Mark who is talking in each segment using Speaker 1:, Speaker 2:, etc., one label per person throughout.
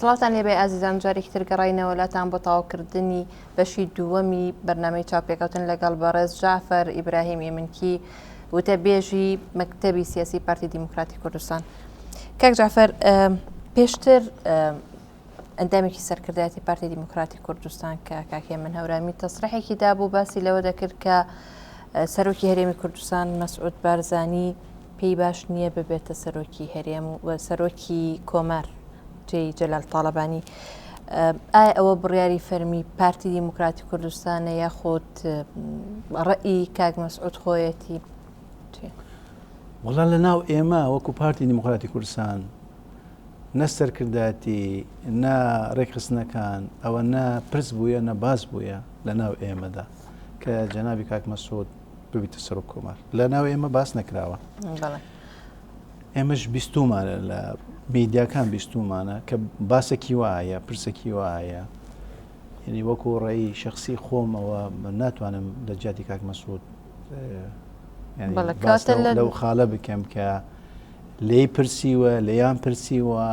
Speaker 1: سڵاتان لێبێ ئازیزان جارێکی تر گەڕاینەوەلاتان بۆ تاواکردنی بەشی دووەمی بەرنامەی چاوپێکەوتن لەگەڵ بەڕێز جعفەر ئیبراهیم ئێمنکی وتەبێژی مەکتەبی سیاسی پارتی دیموکراتی کوردستان. کاک جعفەر، پێشتر ئەندامێکی سەرکردایەتی پارتی دیموکراتی کوردستان کە کاکێ من هەورامی تەسریحێکی دابوو باسی لەوە دەکرد کە سەرۆکی هەرێمی کوردستان مەسعود بارزانی پێی باش نییە ببێتە سەرۆکی هەرێم و سەرۆکی کۆمار جێی جەلال تاڵەبانی. ئایا ئەوە بڕیاری فەرمی پارتی دیموکراتی کوردستانە یاخۆت ڕەئی کاک مەسعود خۆیەتی؟
Speaker 2: وەڵا لە ناو ئێمە وەکو پارتی دیموکراتی کوردستان نە سەرکردایەتی نە ڕێکخستنەکان ئەوە نە پرس بووە نە باز بووە لە ناو ئێمەدا کە جەنابی کاک مەسعود ببیتە سەرۆک کۆمار. لە ناو ئێمە باس نەکراوە. ئێمەش بیستومانە لە میدیاکان بیستومانە کە باسێکی وایە پرسێکی وایە، یعنی وەکو ڕێی شخصی خۆمەوە من ناتوانم لە جیاتی کاک مەسعود لەو خاڵە بکەم کە لێی پرسیوە لێیان پرسیوە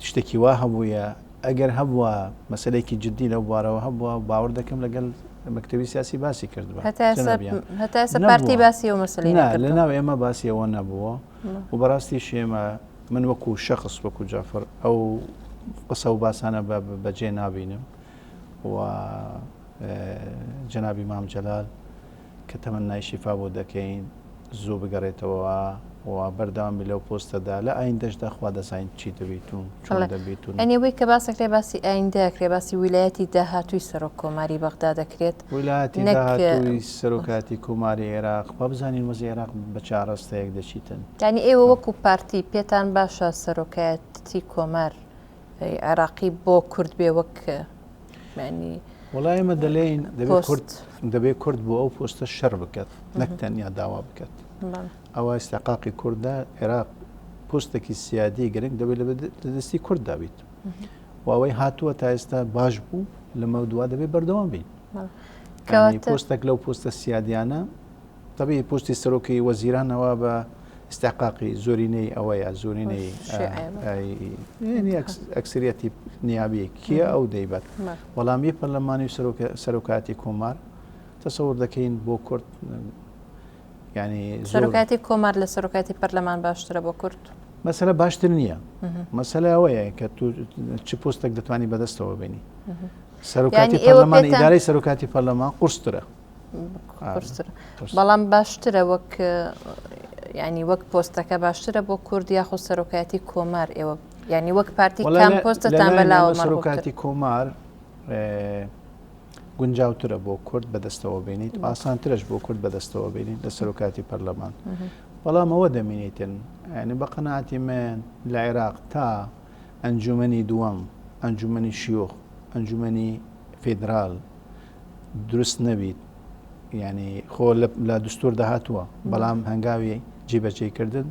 Speaker 2: شتێکی وا هەبووە. ئەگەر هەبووە مەسەلەیەکی جددی لەو بوارەوە هەبووە باوەڕ دەکەم لەگەڵ مەکتەبی سیاسی باسی کردبە.
Speaker 1: هەتا ئێستا پارتی باسی ئەو مەسەلەی
Speaker 2: لە ناو ئێمە باسی ئەوە نەبووە و بەڕاستی شێمە من وەکو شەخص وەکو جعفەر ئەو قسە و باسانە بەجێ نابینم و جەنابی مام جەلال کە تەمەنای شیفا بۆ دەکەین زوو بگەڕێتەوە و بەردەوامی لەو پۆستەدا لە ئایندەشدا خوا دەزانین چی دەبێت و چۆن دەبێت.
Speaker 1: ئەنیەوەی کە باسەکرێ باسی ئایندەکرێ باسی ویلایەتی داهاتووی سەرۆک کۆماری بەغدا دەکرێت.
Speaker 2: ویلایەتی داهاتووی سەرۆکاتی کۆماری عێراق با بزانین وەزی عێراق بە چارەستەیەک دەچیتن.
Speaker 1: یعنی ئێوە وەکو پارتی پێتان باشە سەرۆکایەتی کۆمار عێراقی بۆ کورد بێ وەک
Speaker 2: وەڵای ئێمە دەڵێین دەبێت کورد بۆ ئەو پۆستە شەڕ بکات نەک تەنیا داوا بکات. ئەوە ئیستحقاقی کوردە عێراق پۆستێکی سیادی گرنگ دەبێت لە دەستی کورد دابیت و ئەوەی هاتووە تا ئێستا باش بوو لەمە دووا دەبێت بەردەوام بین. پۆستێک لەو پۆستە سیادیانە تەبیعی پۆستی سەرۆکی وەزیرانەوە بە استحقاقی زۆرینەی ئەوەیە زۆرینەی ئەکسریەتی نیابی کیە ئەو دەیبەت. وەڵامی پەرلەمانی سەرۆکاتی کۆمار تەسەوڕ دەکەین بۆ کورد ینی
Speaker 1: سەرۆکاتی کۆمار لە سەرۆکاتی پەرلەمان باشترە بۆ کورد؟
Speaker 2: مەسەلە باشتر نییە. مەسەلە ئەوەیە کە تو چ پۆستێک دەتوانانی بەدەستەوە بینی. سەرۆکاتی پەرلەمان ئیدارەی سەرۆکاتی پەرلەمان قورسترە
Speaker 1: بەڵام باشترە وەک ینی وەک پۆستەکە باشترە بۆ کورد یاخۆ سەرۆکاتی کۆمار. ئێوە ینی وەک پارتی کام پۆستتان بەلاوە
Speaker 2: سەرۆکاتی کۆمار گونجاوترە بۆ کورد بەدەستەوە بینیت و ئاسانترش بۆ کورد بەدەستەوە بینیت لە سەرۆکاتی پەرلەمان. بەڵام ئەوە دەمێنیتن ینی بە قەناعەتی من لە عێراق تا ئەنجومەنی دووەم ئەنجومەنی شیوخ ئەنجومەنی فێدرال دروست نەبیت، ینی خۆ لە دستور داهاتووە بەڵام هەنگاوی جێبەجێکردن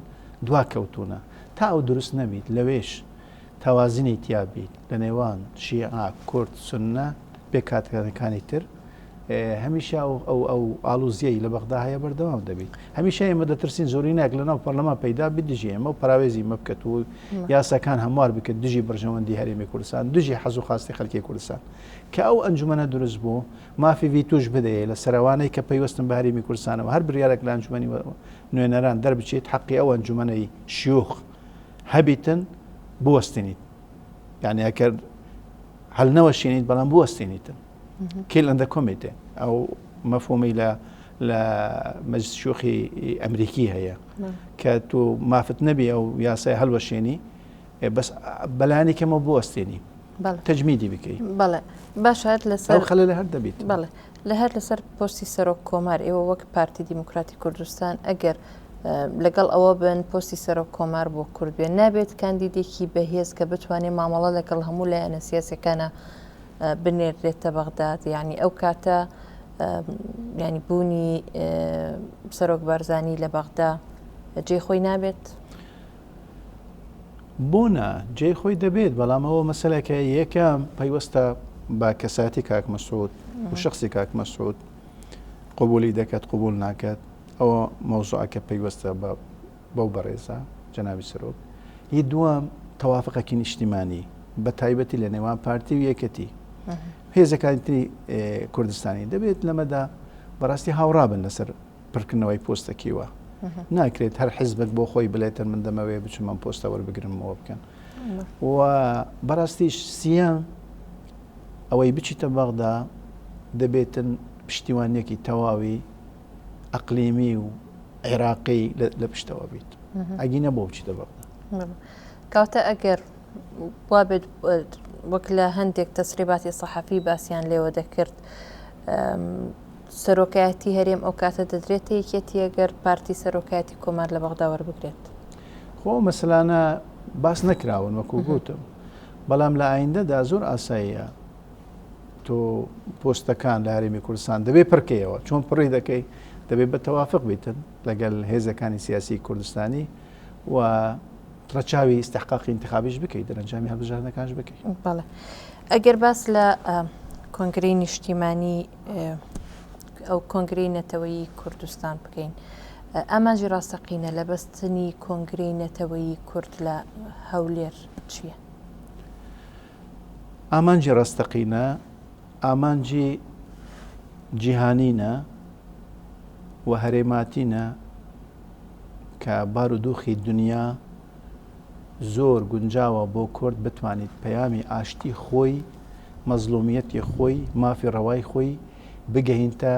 Speaker 2: دوا کەوتونە تا ئەو دروست نەبیت لەوێش تەوازنی تیابیت لە نێوان شیعە کورد سوننە بێ کاتەکانی تر هەمیشە ئەو ئالوزیەی لە بەغدا هەیە بەردەوام دەبیت. هەمیشە ئێمە دەترسین زۆری ناک لە ناو پەرلەمان پەیدا بدژی ئێمە و پراوێزی مە بکەت و یاساکان هەموار بکرد دژی بەرژەوەندی هەرێمی کوردستان دژی حەز و خاستی خەڵکی کوردستان کە ئەو ئەنجومەنە دروست بوو مافی ڤیتۆش بدەیە لە سەروانەی کە پەیوەستن بە هەرێمی کوردستانەوە هەر بڕیارێک لە ئەنجومەنی نوێنەران دەربچێت حەقی ئەو ئەنجومەنەی شیوخ هەبیتن بوەستنیت، یعنی ئەکرد هەڵنەوە شێنیت بەڵام بوەستێنیتن کێل ئەندە کۆمیتێ ئەو مەفهومی لە مەجلس شوخی ئەمریکی هەیە کە تۆ مافت نەبی ئەو یاسای هەڵوەشێنی بەس بەلایانی کەمە بوەستێنی تەجمیدی بکەیت.
Speaker 1: بەڵێ باشات لەسەر
Speaker 2: خەلە لە هەر دەبیت.
Speaker 1: بەڵێ لە هەر لەسەر پۆستی سەرۆک کۆمار ئێوە وەک پارتی دیموکراتی کوردستان ئەگەر لەگەڵ ئەوە بن پۆستی سەرۆک کۆمار بۆ کورد بێن نابێت کاندیدێکی بەهێز کە بتوانێت مامەڵە لەگەڵ هەموو لایەنە سیاسەکانە بنێرێتە بەغداد، ینی ئەو کاتە ینی بوونی سەرۆک بارزانی لە بەغدا جێ خۆی نابێت؟
Speaker 2: بوونە جێ خۆی دەبێت بەڵام ئەوە مەسەلەکە یەکەم پەیوەستە با کەساتی کاک مەسعود و شخصی کاک مەسعود قبولی دەکات قبول ناکات ئەوە مەوزوعەکە پەیوەستە بەو بەڕێزە جەنابی سەرۆک. هی دووەم تەوافقێکی نیشتیمانی بە تایبەتی لە نێوان پارتی و یەکەتی هێزەکانی تری کوردستانی دەبێت لەمەدا بەڕاستی هاوڕابن لەسەر پڕکردنەوەی پۆستەکیوە ناکرێت هەر حزبك بۆ خۆی بڵێتن من دەمەوێ بچمە پۆستە وەربگرمەوە بکەن و بەڕاستیش سیام ئەوەی بچیتە بەغدا دەبێتن پشتیوانیەکی تەواوی ئەقلیمی و عێراقی لە پشتەوە بیت ئەگینە بۆ بچیتە بەغدا
Speaker 1: کەواتە ئەگەر وا بێت وەک لە هەندێک تەسریباتی سەحەفی باسییان لێوە دەکرد سەرۆکایەتی هەرێم ئەو کاتە دەدرێت یەکێتی ئەگەر پارتی سەرۆکایەتی کۆمار لە بەغدا وەربگرێت
Speaker 2: خۆ مەسەلانە باس نەکراون وەکو گوتم بەڵام لە ئایندەدا زۆر ئاساییە تۆ پۆستەکان لە هەرێمی کوردستان دەبێت پڕکەیەوە چۆن پڕی دەکەی دەبێت بە تەوافق بیتن لەگەڵ هێزەکانی سیاسی کوردستانی و ڕەچاوی استحقاقی انتخابیش بکەیت دەرەنجامی هەڵبژاردنەکانش بکەیت.
Speaker 1: بەڵێ ئەگەر باس لە کۆنگرەی نیشتیمانی ئەو کۆنگرەی نەتەوەیی کوردستان بکەین ئاماژی ڕاستەقینە لە بەستنی کۆنگرەی نەتەوەیی کورد لە هەولێر چییە؟
Speaker 2: ئامانجی ڕاستەقینە ئامانجی جیهانینە و هەرێماتینە کە بارودۆخی دنیا زۆر گونجاوە بۆ کورد بتوانیت پەیامی ئاشتی خۆی مەزلومیەتی خۆی مافی ڕەوای خۆی بگەهینتە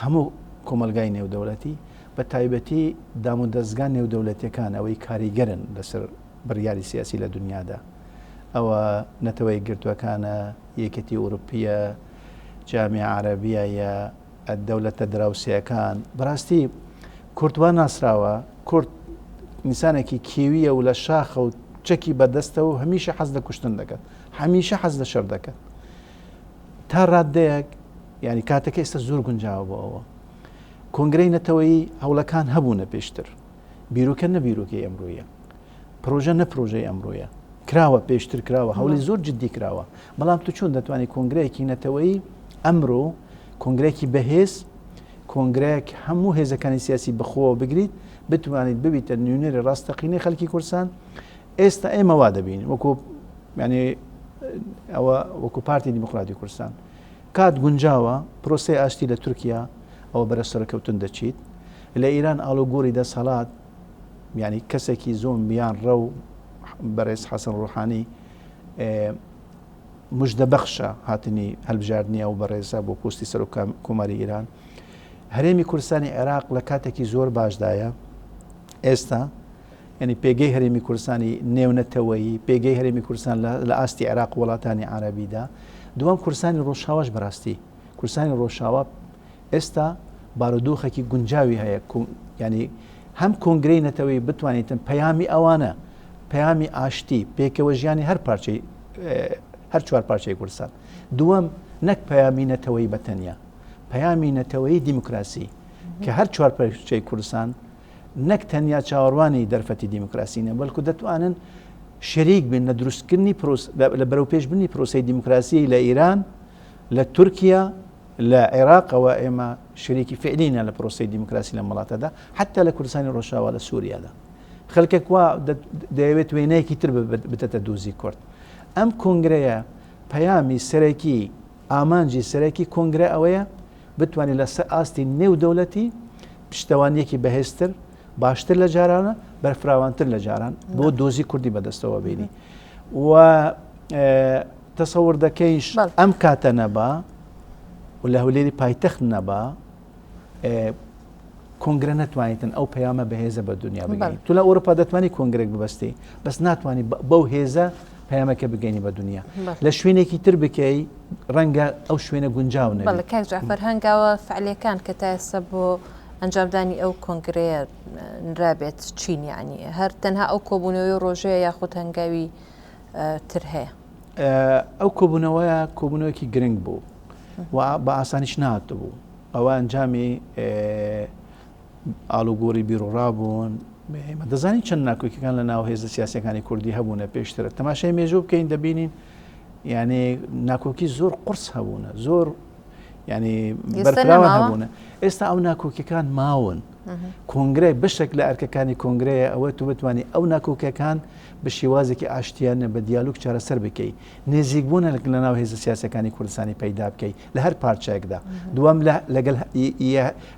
Speaker 2: هەموو کۆمەلگای نێودەوڵەتی بە تایبەتی دام و دەستگان نێودەوڵەتیەکان ئەوەی کاریگەرن لەسەر بڕیاری سیاسی لە دنیادا ئەوە نەتەوەی گرتوەکانە یەکەتی ئوروپیە جامی عەرەبیە یا دەوڵەتە دراوسێکان بەڕاستی کوردوان ناسراوە کورد نیسانێکی کێویە و لە شاخە و چەکی بەدەستە و هەمیشە حەز لە کوشتن دەکات هەمیشە حەز لە شەر دەکات تا ڕادەیەک ینی کاتەکە ئێستا زۆر گونجاوە بۆ ئەوە کۆنگرەی نەتەوەیی هەوڵەکان هەبوونە پێشتر بیرۆکە نە بیرۆکەی ئەمڕۆیە پرۆژە نە پرۆژەی ئەمڕۆیە کراوە پێشتر کراوە هەوڵی زۆر جددی کراوە بەڵام تو چۆن دەتوانێت کۆنگرەیەکی نەتەوەیی ئەمڕۆ کۆنگرەیەکی بەهێز کۆنگرەیەک هەموو هێزەکانی سیاسی بخۆوە بگریت بتوانیت ببیتە نوێنەری ڕاستەقینەی خەڵکی کوردستان ئێستا ئێمە وا دەبین وەکو ینی ئەوە وەکو پارتی دیموکراتی کوردستان کات گونجاوە پرۆسی ئاشتی لە تورکیا ئەوە بەرە سەرکەوتن دەچیت لە ئیران ئاڵوگۆری دەسەڵات ینی کەسێکی زۆن بیان ڕەو بەڕێز حەسەن ڕوحانی مژدەبەخشە هاتنی هەڵبژاردننیە و بەڕێزە بۆ پۆستی سەر کۆماری ئیران هەرێمی کوردستانی عێراق لە کاتێکی زۆر باشدایە ئێستا ینی پێگەی هەرێمی کوردستانی نێونەتەوەیی پێگەی هەرێمی کوردستان لە ئاستی عێراق وڵاتانی عەرەبیدا دووەم کوردستانی ڕۆژاواش بەڕاستی کوردستانی ڕۆژاوا ئێستا بارودۆخێکی گونجاوی هەیە ینی هەم کۆنگرەی نەتەوەی بتوانیتن پەیامی ئەوانە پەیامی ئاشتی پێکەوە ژیانی هەر چوار پارچەی کوردستان دووەم نەک پەیامی نەتەوەی بەتەنیا پەیامی نەتەوەی دیموکراسی کە هەر چوار پارچەی کوردستان نەک تەنیا چاوەڕوانی دەرفەتی دیموکراسینە بەڵکو دەتوانن شەریک بن لە دروستکردنی لە بەرەو پێشبردننی پرۆسی دیموکراسی لە ئیران لە تورکیا لە عێراقەوە ئێمە شەریکی فعلینە لە پرۆسی دیموکراسی لە وڵاتەدا حتا لە کوردستانی ڕۆژاوا لە سووریادا خەڵکێک وا دەیەوێت وێنەیەکی تر بتەتە دووزی کورد ئەم کۆنگرەیە پەیامی سەرەکی ئامانجی سەرەکی کۆنگرە ئەوەیە بتوانێت لەسەر ئاستی نێودەوڵەتی پشتەوانیەکی بەهێزتر باشتر لە جارانە بەرفراوانتر لە جاران بۆ دۆزی کوردی بەدەستەوە بینی و تەسەور دەکەیش ئەم کاتە نەبا و لە هەولێری پایتەخت نەبا کۆنگرە ناتوانیتن ئەو پەیامە بەهێزە بە دنیا بگەین تو لە ئەوروپا دەتوانی کۆنگرێک ببەستی بەس ناتوانانی بەو هێزە پەیامەکە بگەینی بە دنیا لە شوێنێکی تر بکەی ڕەنگە ئەو شوێنە گونجاو نەبێت.
Speaker 1: بەڵێ کاک جعفەر هەنگاوە فعالیەکان کە تا ئێستا بۆ ئەنجامدانی ئەو کۆنگرەیە نرابێت چین یعنی هەر تەنها ئەو کۆبوونەوەی ڕۆژەیە یاخود هەنگاوی تر هەیە
Speaker 2: ئەو کۆبوونەوەیە کۆبوونەوەیەکی گرنگ بوو و بە ئاسانیش نهاتە بوو ئەوە ئەنجامی ئاڵوگۆری بیرۆڕابوون دەزانین چەند ناکۆکیەکان لە ناو هێزە سیاسەکانی کوردی هەبوونە پێشترە تەماشای مێژوو بکەین دەبینین یعنی ناکۆکی زۆر قورس هەبوونە زۆر ینی بەرپراوە هەبوونە ئێستا ئەو ناکۆکیەکان ماون کۆنگرێ بشێک لە ئەرکەکانی کۆنگرەیە ئەوە تو بتوانانی ئەو ناکۆکیەکان بە شێوازێکی ئاشتیانە بە دیالوگ چارەسەر بکەیت نێزیکبوونە لە ناو هێزە سیاسەکانی کوردستانی پەیدا بکەیت لە هەر پارچەیەکدا دووەم لەگەڵ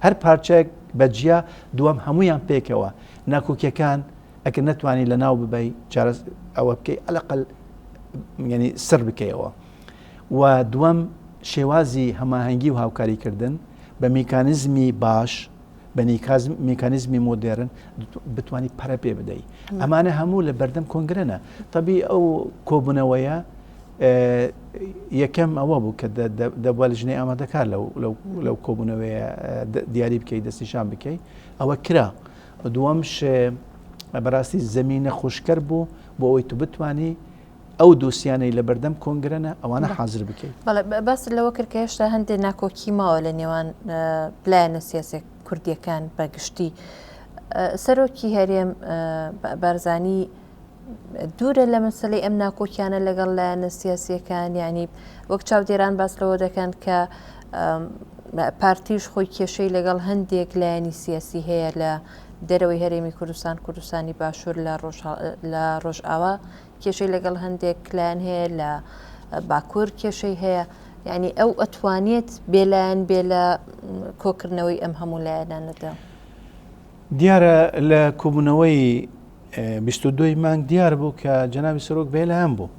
Speaker 2: هەر پارچەیەک بەجیا دووەم هەمویان پێکەوە ناکۆکیەکان ئەگەر نتوانانی لە ناو ببەی چارە ئەوە بکەی ئەلەقل ینی سەر بکەیەوە و دووەم شێوازی هەماهەنگی و هاوکاریکردن بە میکانیزمی باش بە میکانیزمی مۆدێرن بتوانانی پەرە پێ بدەیت ئەمانە هەموو لە بەردەم کۆنگرەنە تەبی ئەو کۆبوونەوەیە یەکەم ئەوە بوو کە دەبووە لە ژنەی ئامادەکار لەو کۆبوونەوەیە دیاری بکەیت دەستیشان بکەیت ئەوە کرا دووەمش بەڕاستی زەمینە خوشکەر بوو بۆ ئەوەی تو بتوانی ئەو دۆسیانەی لە بەردەم کۆنگرەنە ئەوانە حاضر بکەیت
Speaker 1: بەس لەوە کرد کە هێشتا هەندێک ناکۆکی ماوە لە نێوان پلانە سیاسێک کوردیەکان بەگشتی سەرۆکی هەرێم بارزانی دوورە لە مەسلەی ئەم ناکۆکیانە لەگەڵ لایەنە سیاسیەکان ینی وەک چاودێران باس لەوە دەکەن کە پارتیش خۆی کێشەی لەگەڵ هەندێک لایەنی سیاسی هەیە لە دەرەوەی هەرێمی کوردستانی باشوور لە ڕۆژئاوا کێشەی لەگەڵ هەندێک لایەن هەیە لە باکوور کێشەی هەیە یعنی ئەو ئەتوانێت بێلایەن بێ لە کۆکردنەوەی ئەم هەموو لایەنانەدا
Speaker 2: دیارە لە کۆبوونەوەی 22 مانگ دیار بوو کە جەنابی سەرۆک بێلایەن بوو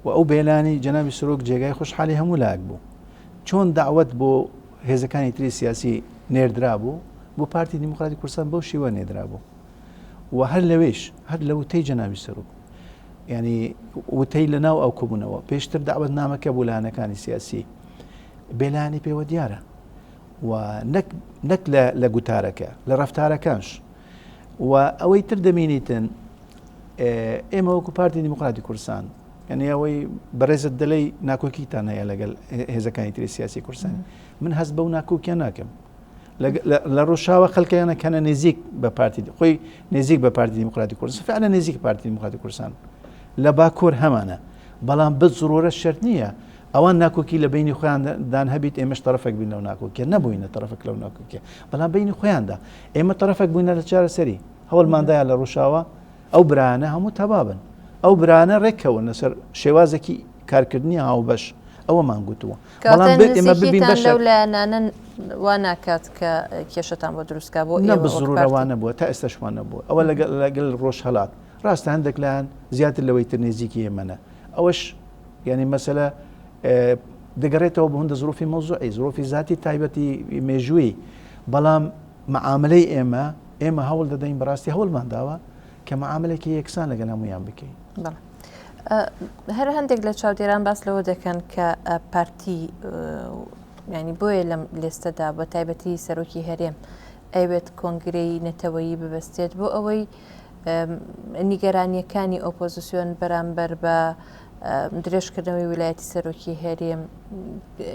Speaker 2: و ئەو بێلانی جەنابی سەرۆک جێگای خۆشحالی هەموو لایەک بوو چۆن داوت بۆ هێزەکانی تری سیاسی نێردرا بوو بۆ پارتی دیموکراتی کوردستان بەو شێوە نێدرا بوو و هەر لەوێش هەر لە وتەی جەنابی سەرۆک ینی وتەی لە ناو ئەو کۆبوونەوە پێشتر داوت نامەکە بوو لایەنەکانی سیاسی بێلانی پێوە دیارە و نەک لە گوتارەکە لە ڕەفتارەکانش و ئەوەی تر دەمێنیتن ئێمە وەکو پارتی دیموکراتی کوردستان یعنی ئەوەی بەڕێزت دەڵێی ناکۆکیتان هەیە لەگەڵ هێزەکانی تری سیاسی کوردستانی من هەست بەو ناکۆکیان ناکەم لە ڕۆژاوە خەڵکیانە کەنە نێزیک بە پارتی خۆی نێزیک بە پارتی دیموکراتی کوردستان فعلا نێزیک پارتی دیموکراتی کوردستان لە باکوور هەمانە بەڵام بزڕۆرە شەرت نییە ئەوان ناکۆکی لە بینی خۆیاندان هەبیت ئێمەش تەرەفێک بین لەو ناکۆکیە نەبووینە تەرەفێک لەو ناکۆکیە بەڵام بینی خۆیاندا ئێمە تەرەفێک بووینە لە چارەسەری هەوڵماندایە لە ڕۆژاوە ئەو برانە هەموو تەبابن ئەو برانە ڕێکەوە لەسەر شێوازێکی کارکردنی هاوبەش ئەوە مانگوتووە
Speaker 1: ئێمە ببین لەو لایەنانە وا ناکات کە کێشەتان بۆ دروستکە بۆ
Speaker 2: نە بزڕووەوانە بووە تا ئێستاشوانە بووە ئەوە لەگەڵ ڕۆژ هەڵات ڕاستە هەندێک لایەن زیاتر لەوەی تر نێزیکی ئێمەنە ئەوەش ینی مەسەلە دەگەڕێتەوە بە هەندە زۆفی مەوزوعی زۆفی ذاتی تایبەتی مێژووی بەڵام معاملەی ئێمە هەوڵ دەدەین بەڕاستی هەوڵمانداوە کە معاملێکی یەکسان لەگەڵ هەمویان بکەین
Speaker 1: هەر هەندێک لە چاودێران باس لەوە دەکەن کە پارتی ینی بۆیە لەم لێستەدا بە تایبەتی سەرۆکی هەرێم ئەوێت کۆنگرەی نەتەوەیی ببەستێت بۆ ئەوەی نیگەرانیەکانی ئۆپۆزیسیۆن بەرامبەر بە درێژکردنەوەی ویلایەتی سەرۆکی هەرێم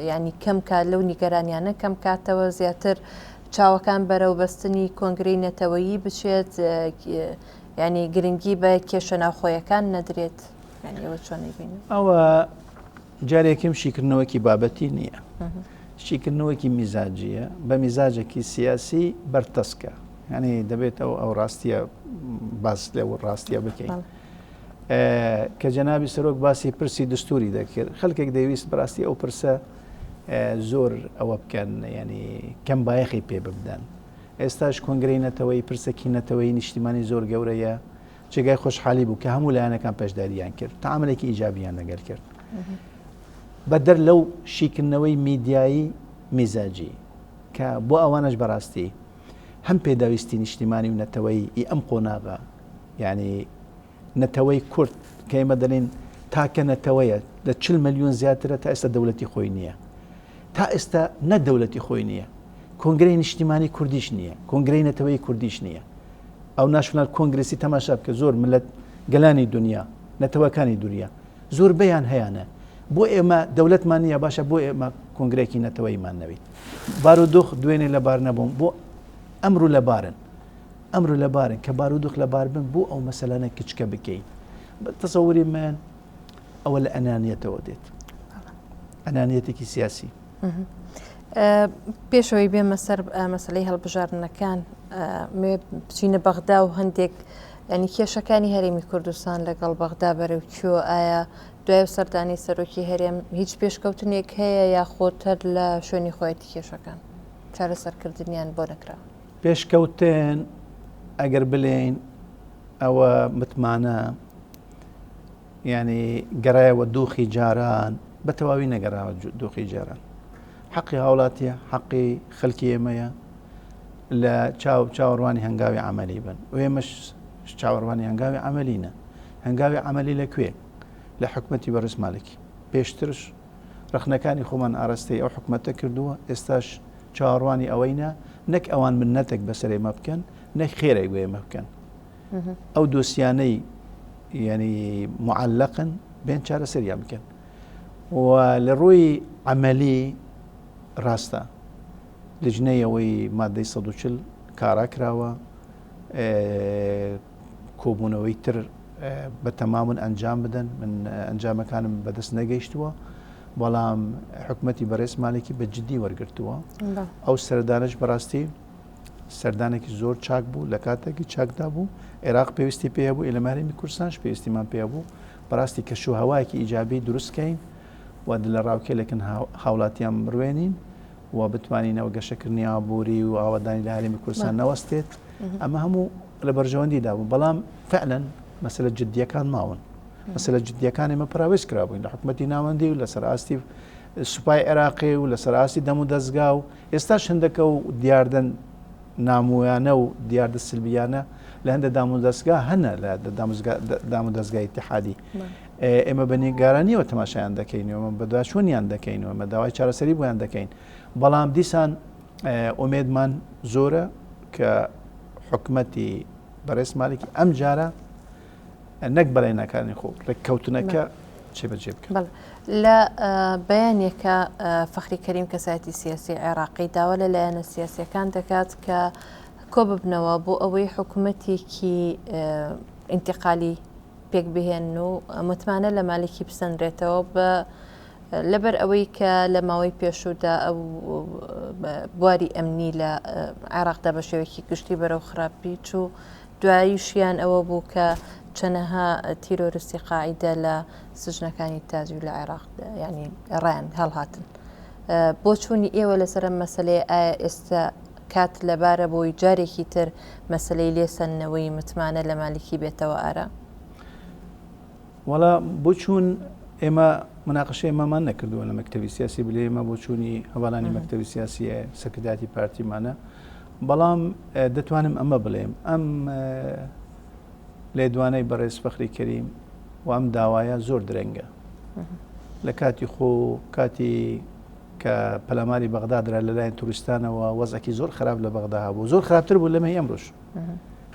Speaker 1: ینی کەم کات لەو نیگەرانیانە کەم کاتەوە زیاتر چاوەکان بەرەو بەستنی کۆنگرەی نەتەوەیی بچێت ینی گرنگی بە کێشە ناوخۆیەکان نەدرێت
Speaker 2: ئەوە جارێکم شیکردنەوەکی بابەتی نییە شیکردنەوەکی میزاجیە بە میزاجێکی سیاسی بەرتەسکە ینی دەبێتەوە ئەو ڕاستیە باس لەوە ڕاستیە بکەین کە جەنابی سەرۆک باسی پرسی دستوری دەکرد خەڵکێک دەویست بەڕاستی ئەو پرسە زۆر ئەوە بکەن ینی کەم بایەخی پێ ببدەن ئێستاش کۆنگرەی نەتەوەی پرسێکی نەتەوەی نیشتیمانی زۆر گەورەیە جێگای خۆشحالی بوو کە هەموو لایەنەکان پێشداریان کرد تەعاملێکی ئیجابیان لەگەڵ کرد بەدەر لەو شیکردنەوەی میدیایی میزاجی کە بۆ ئەوانش بەڕاستی هەم پێداویستی نیشتیمانی و نەتەوەی ئەم قۆناغا یعنی نەتەوەی کورد کە ئێمە دەڵێن تاکە نەتەوەیە لە 40 ملیۆن زیاترە تا ئێستا دەوڵەتی خۆی نییە تا ئێستا نەدەوڵەتی خۆی نییە کۆنگرەی نیشتیمانی کوردیش نییە کۆنگرەی نەتەوەی کوردیش نییە ئەو ناشنال کۆنگرسی تەماشا بکە زۆر ملت گەلانی دنیا نەتەوەکانی دنیا زۆر بەیان هەیەە بۆ ئێمە دەوڵەتمان نییە باشە بۆ ئێمە کۆنگرێکی نەتەوەیمان نەوێت بارودۆخ دوێنێ لە بار نەبووم بۆ ئەمڕۆ لە بارن کە بارودۆخ لە بار بن بۆ ئەو مەسەلانە کچکە بکەین تەسەوری من ئەوە لە ئەنانیەتەوە دێت ئەنانیەتێکی سیاسی
Speaker 1: پێشەوەی بێمە سەر مەسلەی هەڵبژاردنەکان بچینە بەغدا و هەندێک ینی کێشەکانی هەرێمی کوردستان لەگەڵ بەغدا بەرەو کوێ ئایا دوای سەردانی سەرۆکی هەرێم هیچ پێشکەوتنێک هەیە یا خۆتر لە شوێنی خۆیەتی کێشەکان چارەسەرکردنیان بۆ نەکراوە
Speaker 2: پێشکەوتن ئەگەر بلێن ئەوە متمانە ینی گەڕایەوە دۆخی جاران بە تەواوی نەگەڕاوە دۆخی جاران حەقی هاوڵاتیە حەقی خەڵکی ئێمەیە لە چاوەڕوانی هەنگاوی عملی بن و ئێمەش چاوەڕوانی هەنگاوی عملینە هەنگاوی عملی لەکوێ لە حکومەتی بەڕێز مالکی پێشترش ڕخنەکانی خۆمان ئاراستەی ئەو حکومەتە کردووە ئێستاش چاوەڕوانی ئەوەینە نەک ئەوان منەتێک بەسەر ئێمە بکەن نەک خێرەی بۆ ئێمە بکەن ئەو دۆسیانەی ینی معلقن بێن چارەسەریان بکەن و لە ڕووی عملی ڕاستە لجنەیەوەی مادەی 140 کارا کراوە کۆبوونەوەی تر بە تەمامن ئەنجام بدەن من ئەنجامەکانم بەدەست نەگەیشتووە بەڵام حکومەتی بەڕێز مالێکی بە جددی وەرگرتووە ئەو سەردانش بەڕاستی سەردانێکی زۆر چاک بوو لە کاتێکی چاکدا بوو عێراق پێویستی پێ بوو ئێلەمارێمی کوردستانش پێویستیمان پێ بوو بەڕاستی کەشوو هەوایەکی ئیجابی دروستکەین و لە ڕاوکێلێکن هاوڵاتیان بڕوێنین و بتوانینەوە گەشەکردنی ئابووری و ئاوادانی لە هەرێمی کوردستان نەوەستێت ئەمە هەموو لە بەرژەوەندیدا بوو بەڵام فعلەن مەسەلە جددیەکان ماون مەسەلە جددیەکان ئێمە پراوێز کرابووین لە حکومەتی ناوەندی و لەسەر ئاستی سوپای عێراقی و لەسەر ئاستی دەم و دەستگا و ئێستاش هەندەکە و دیاردن نامویانە و دیاردە سلبیانە لە هەندە دام و دەستگا هەنە لە دام و دەستگای اتحادی ئێمە بە نیگارانیەوە تەماشایان دەکەینەوە بەداشوونیان دەکەینەوە مە داوای چارەسەری بۆیان دەکەین بەڵام دیسان ئومێدمان زۆرە کە حکومەتی بەڕێز مالێکی ئەم جارە نەک بەڵێنەکانی خۆ ڕێککەوتنەکە چێ بەجێ بکەن
Speaker 1: لە بەیانێکە فەخری کەریم کەسایەتی سیاسی عێراقی داوا لەلایەنە سیاسیەکان دەکات کە کۆ ببنەوە بۆ ئەوەی حکوومەتێکی ئینتیقالی پێک بهێن و متمانە لە مالێکی بسەندرێتەوە بە لەبەر ئەوەی کە لە ماوەی پێشوودا ئەو بواری ئەمنی لە عێراقدا بە شێوەیەکی گشتی بەرەو خراپی چوو دواییشیان ئەوە بوو کە چەنەها تیرۆریستی قاعیدە لە سژنەکانی تازی و لە عێراق ینی ڕیان هەڵهاتن بۆ چوونی ئێوە لەسەر مەسلەی ئایا ئێستا کات لەبارە بۆی جارێکی تر مەسلەی لێسەنەوەی متمانە لە مالکی بێتەوە ئارە
Speaker 2: وەڵا بۆ چوون ئێمە مناقشەی ئێمەمان نەکردووە لە مەکتەبی سیاسی بلێ ئێمە بۆ چوونی هەواڵانی مەکتەبی سیاسیە سەکرداتی پارتیمانە بەڵام دەتوانم ئەمە بڵێم ئەم لێدوانەی بەڕێز فەخری کەریم و ئەم داوایە زۆر درەنگە لە کاتی خۆ کاتی کە پەلاماری بەغدادرا لەلایەن توریستانەوە وەزعکی زۆر خراپ لە بەغدا بوو زۆر خراپتر بوو لەمە ئەمڕۆژ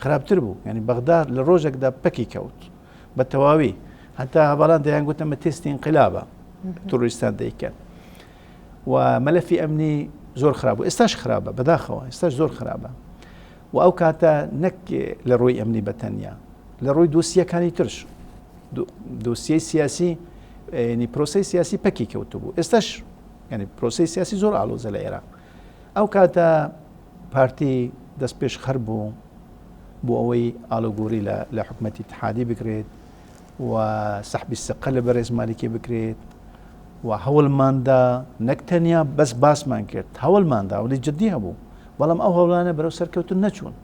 Speaker 2: خراپتر بوو ینی بەغدا لە ڕۆژێکدا پەکی کەوت بە تەواوی هەتا هەواڵان دەیان گوتەمە تێستی انقلابە توریستان دەیکەن و مەلەفی ئەمنی زۆر خراپ بوو ئێستاش خراپە بەداخەوە ئێستاش زۆر خراپە و ئەو کاتە نەک لە ڕۆی ئەمنی بەتەنیا لە ڕۆی دۆسیەکانی ترش دۆسیەی سیاسی ینی پرۆسی سیاسی پەکی کەوتو بوو ئێستاش ینی پرۆسی سیاسی زۆر ئاڵۆزە لە عێراق ئەو کاتە پارتی دەست پێش خەر بوو بۆ ئەوەی ئاڵۆگۆری لە حکومەتی اتحادی بکرێت و سەحبی سەقە لە بەڕێز مالکی بکرێت و هەوڵماندا نەک تەنیا بەس باسمان کرد هەوڵماندا ولی جددی هەبوو بەڵام ئەو هەوڵانە بەرەو سەرکەوتن نەچوون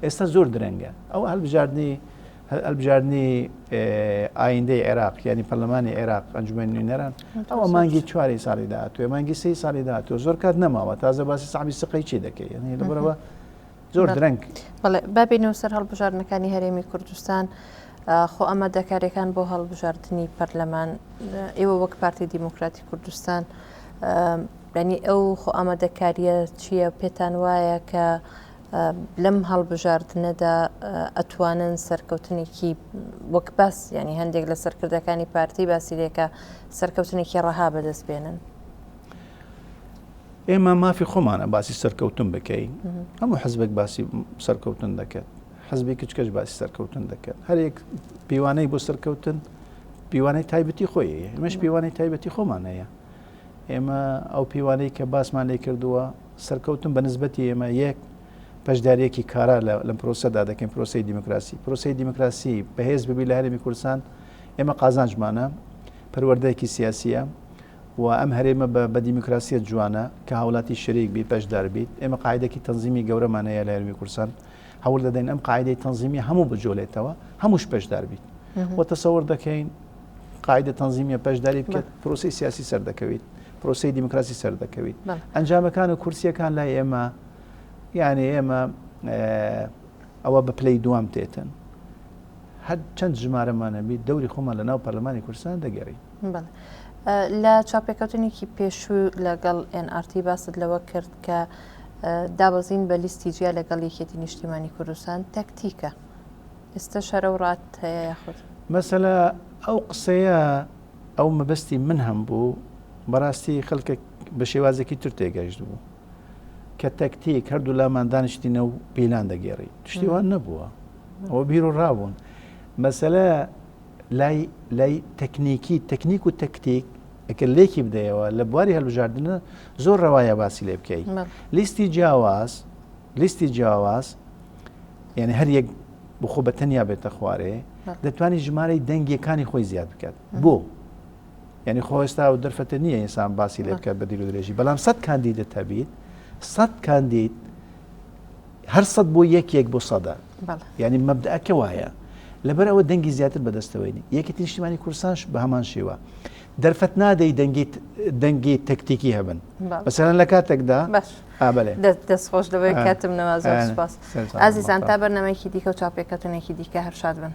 Speaker 2: ئێستا زۆر درەنگە ئەو هەڵبژاردننی ئایندەی عێراق ینی پەرلەمانی عێراق ئەنجومەن نوێنەران ئەوە مانگی 4 ساڵی داهاتوێ مانگی 3 ساڵی داهاتوە زۆر کات نەماوە تازە باسی سەحبی سەقەی چی دەکەی ینی لەبەرەوە زۆر درەنگ
Speaker 1: بەڵێ بابینەوە سەر هەڵبژاردنەکانی هەرێمی کوردستان خۆ ئەمە دەکارەکان بۆ هەڵبژاردننی پەرلەمان ئێوە وەک پارتی دیموکراتی کوردستان ینی ئەو خۆ ئەمە دەکاریە چییە پێتان وایە کە لەم هەڵبژاردنەدا ئەتوانن سەرکەوتنێکی وەک باس ینی هەندێک لە سەرکردەکانی پارتی باسی لێکە سەرکەوتنێکی ڕەها بەدەست بێنن
Speaker 2: ئێمە مافی خۆمانە باسی سەرکەوتن بکەین هەموو حەزبێک باسی سەرکەوتن دەکات حەزبی کچکەش باسی سەرکەوتن دەکات هەرێک پیوانەی بۆ سەرکەوتن پیوانەی تایبەتی خۆیە ئێمەش پیوانەی تایبەتی خۆمانەیە ئێمە ئەو پیوانەی کە باسمان لێ کردووە سەرکەوتن بە نسبەتی ئێمە یەک پەشدارێکی کارا لەم پرۆسەدا دەکەین پرۆسی دیموکراسی پرۆسی دیموکراسی بەهێز ببی لە هەرێمی کوردستان ئێمە قازانجمانە پەروەردەیەکی سیاسیە و ئەم هەرێمە بە دیموکراسیە جوانە کە هاوڵاتی شەریک بی پەشدار بیت ئێمە قاعدەی تەنزیمی گەورەمانەیە لە هەرێمی کوردستان هەوڵ دەدەین ئەم قاعدەی تەنزیمی هەموو بجۆلێتەوە هەمووش پەشدار بیت و تەسەوەر دەکەین قاعدە تەنزیمیە پەشداری بکات پرۆسی سیاسی سەردەکەویت پرۆسی دیموکراسی سەردەکەویت ئەنجامەکان و کورسیەکان لای ئێمە یعنی ئێمە ئەوە بە پلەی دوام تێتن هەر چەند ژمارەمانە بیت دەوری خۆمان لە ناو پەرلەمانی کوردستان دەگەڕین
Speaker 1: لە چاپێکەوتنێکی پێشوو لەگەڵ NRT باست لەوە کرد کە دابەزین بە لیستی جیا لەگەڵ یەکێتی نیشتیمانی کوردستان تەکتیکە ئێستا شەرە و ڕات هەیە یاخود
Speaker 2: مەسەلە ئەو قسەیە ئەو مەبەستی من هەم بوو بەڕاستی خەڵکە بە شێوازێکی تر تێگەشت بوو کە تەکتیک هەردوو لامان دانیشتینە و پیلان دەگێڕی شتیوان نەبووە ئەوە بیر و ڕابوون مەسەلە لای تەکنیک و تەکتیک ئەکە لێکی بدەیەوە لە بواری هەڵبژاردنە زۆر ڕەوایە باسی لێ بکەیت لیستی جیاواز یعنی هەر یەک بخۆ بە تەنیا بێتە خوارێ دەتوانانی ژمارەی دەنگیەکانی خۆی زیاد بکات بۆ یعنی خۆ ئێستا و دەرفەتە نییە ئینسان باسی لێ بکات بە دیر و درێژی بەڵام 100 کاندیدە تەبیت 100 کاندید هەر 100 بۆ یەک بۆ 100 یعنی مەبدەکە وایە لەبەر ئەوە دەنگی زیاتر بەدەستەوەی یەکێتی نیشتیمانی کوردستانش بە هەمان شێوە دەرفەت نادەی دەنگی تەکتیکی هەبن بەسەرەن لە کاتێکدا
Speaker 1: دەستخۆش دەبێت کاتم نەوازە سپاس ئازیزان تا بەرنامەیەکی دیکە و چاپێکەوتنێکی دیکە هەر شاد بن.